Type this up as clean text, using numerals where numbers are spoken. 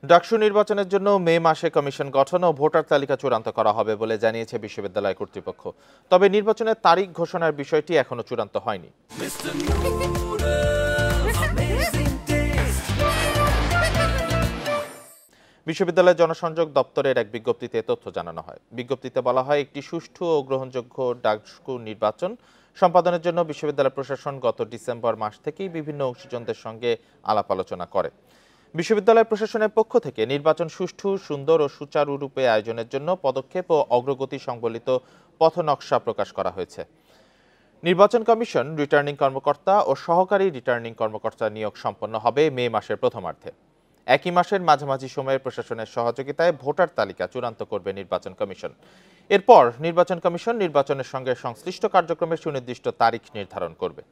ডাকসু নির্বাচনের জন্য মে মাসে কমিশন গঠন ও ভোটার তালিকা চূড়ান্ত করা হবে বলে জানিয়েছে বিশ্ববিদ্যালয় কর্তৃপক্ষ। তবে নির্বাচনের তারিখ ঘোষণার বিষয়টি এখনো চূড়ান্ত হয়নি। বিশ্ববিদ্যালয় জনসংযোগ দপ্তরের এক বিজ্ঞপ্তিতে তথ্য জানানো হয়। বিজ্ঞপ্তিতে বলা হয়, একটি সুষ্ঠু ও গ্রহণযোগ্য ডাকসু নির্বাচন সম্পাদনের জন্য বিশ্ববিদ্যালয় প্রশাসন গত ডিসেম্বর মাস থেকেই বিভিন্ন অংশীজনদের সঙ্গে আলাপ আলোচনা করে। বিশ্ববিদ্যালয় প্রশাসনের পক্ষ থেকে নির্বাচন সুষ্ঠু, সুন্দর ও সুচারুরূপে আয়োজনের জন্য পদক্ষেপ ও অগ্রগতি সংবলিত পথনকশা প্রকাশ করা হয়েছে। নির্বাচন কমিশন রিটার্নিং কর্মকর্তা ও সহকারী রিটার্নিং কর্মকর্তা নিয়োগ সম্পন্ন হবে মে মাসের প্রথমার্ধে। একই মাসের মাঝামাঝি সময়ে প্রশাসনের সহযোগিতায় ভোটার তালিকা চূড়ান্ত করবে নির্বাচন কমিশন। এরপর নির্বাচন কমিশন নির্বাচনের সঙ্গে সংশ্লিষ্ট কার্যক্রমের সুনির্দিষ্ট তারিখ নির্ধারণ করবে।